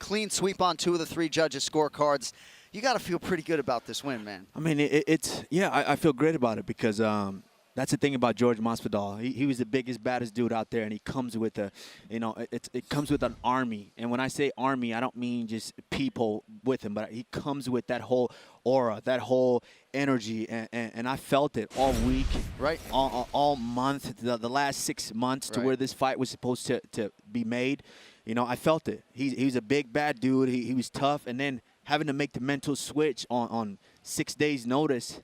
clean sweep on 2 of the 3 judges' scorecards. You got to feel pretty good about this win, man. I mean, I feel great about it because that's the thing about George Masvidal. He was the biggest, baddest dude out there, and he comes with it comes with an army. And when I say army, I don't mean just people with him, but he comes with that whole aura, that whole energy, and I felt it all week, right? All month, the last 6 months to where this fight was supposed to be made. You know, I felt it. He was a big, bad dude. He was tough, and then having to make the mental switch on 6 days' notice.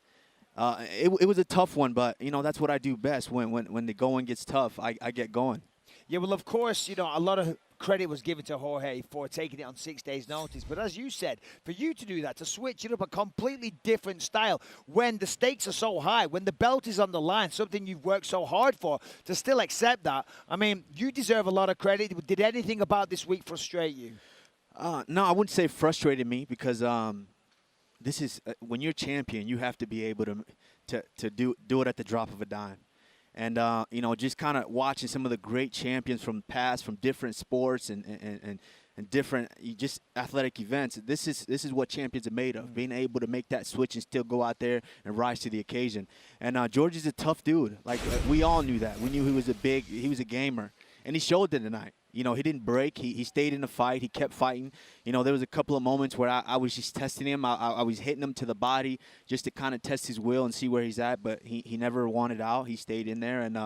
It was a tough one, but, you know, that's what I do best. When the going gets tough, I get going. Yeah, well, of course, you know, a lot of credit was given to Jorge for taking it on 6 days' notice. But as you said, for you to do that, to switch it up a completely different style, when the stakes are so high, when the belt is on the line, something you've worked so hard for, to still accept that, I mean, you deserve a lot of credit. Did anything about this week frustrate you? No, I wouldn't say it frustrated me because this is when you're champion, you have to be able to do it at the drop of a dime. And, you know, just kind of watching some of the great champions from the past, from different sports and different just athletic events. This is what champions are made of, being able to make that switch and still go out there and rise to the occasion. And George is a tough dude. Like, we all knew that. We knew he was a gamer. And he showed it tonight. You know, he didn't break. He stayed in the fight. He kept fighting. You know, there was a couple of moments where I was just testing him. I was hitting him to the body just to kind of test his will and see where he's at. But he never wanted out. He stayed in there. And,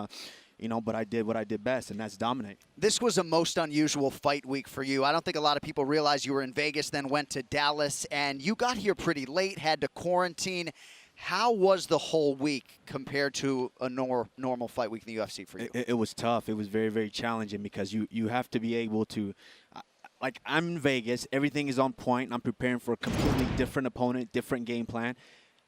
you know, but I did what I did best, and that's dominate. This was a most unusual fight week for you. I don't think a lot of people realize you were in Vegas, then went to Dallas, and you got here pretty late, had to quarantine. How was the whole week compared to a normal fight week in the UFC for you? It was tough. It was very, very challenging because you have to be able to like, I'm in Vegas. Everything is on point. I'm preparing for a completely different opponent, different game plan,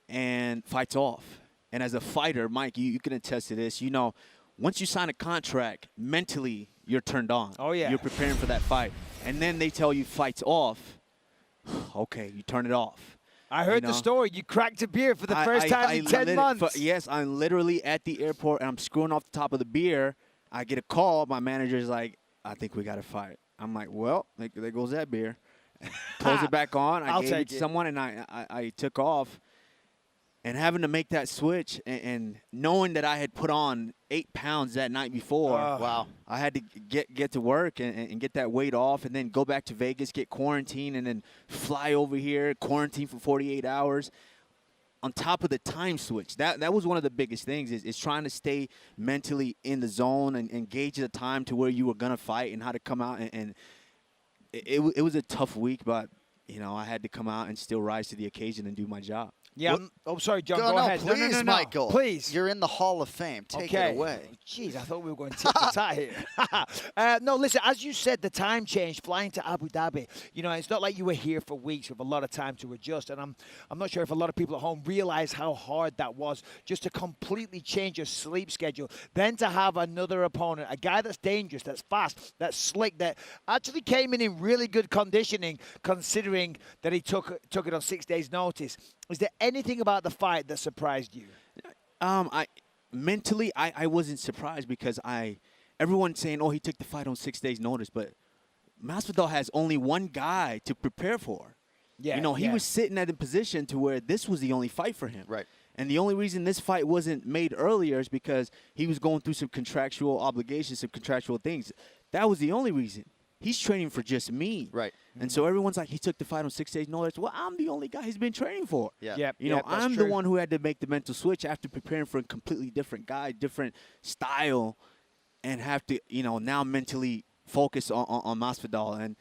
and fights off. And as a fighter, Mike, you can attest to this. You know, once you sign a contract, mentally you're turned on. Oh, yeah. You're preparing for that fight. And then they tell you fights off. Okay, you turn it off. I heard the story. You cracked a beer for the first time in 10 months. Yes, I'm literally at the airport, and I'm screwing off the top of the beer. I get a call. My manager's like, I think we got to fight. I'm like, well, there goes that beer. Close it back on. I gave it to someone, and I took off. And having to make that switch and knowing that I had put on 8 pounds that night before, wow, I had to get to work and get that weight off and then go back to Vegas, get quarantined, and then fly over here, quarantine for 48 hours. On top of the time switch, that was one of the biggest things is trying to stay mentally in the zone and gauge the time to where you were going to fight and how to come out. And it was a tough week, but, you know, I had to come out and still rise to the occasion and do my job. Yeah. Oh, sorry, John. Go ahead. Please, no, Michael. Please. You're in the Hall of Fame. Take it away. Jeez, I thought we were going tit-for-tat here. No, listen, as you said, the time change, flying to Abu Dhabi. You know, it's not like you were here for weeks with a lot of time to adjust. And I'm not sure if a lot of people at home realize how hard that was just to completely change your sleep schedule. Then to have another opponent, a guy that's dangerous, that's fast, that's slick, that actually came in really good conditioning, considering that he took it on 6 days' notice. Is there anything about the fight that surprised you? Mentally, I wasn't surprised because everyone's saying, oh, he took the fight on 6 days' notice, but Masvidal has only one guy to prepare for. Yeah, you know, he was sitting at a position to where this was the only fight for him. Right. And the only reason this fight wasn't made earlier is because he was going through some contractual obligations, some contractual things. That was the only reason. He's training for just me. Right. And so everyone's like, he took the fight on 6 days' notice. Well, I'm the only guy he's been training for. Yeah. Yep. You know, I'm the one who had to make the mental switch after preparing for a completely different guy, different style, and have to, you know, now mentally focus on Masvidal. And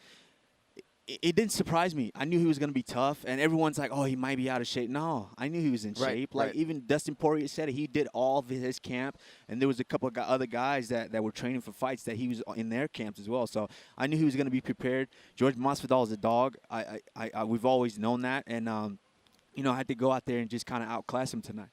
it didn't surprise me. I knew he was going to be tough, and everyone's like, oh, he might be out of shape. No, I knew he was in shape. Like, even Dustin Poirier said it. He did all of his camp, and there was a couple of other guys that were training for fights that he was in their camps as well. So I knew he was going to be prepared. George Masvidal is a dog. We've always known that, and, you know, I had to go out there and just kind of outclass him tonight.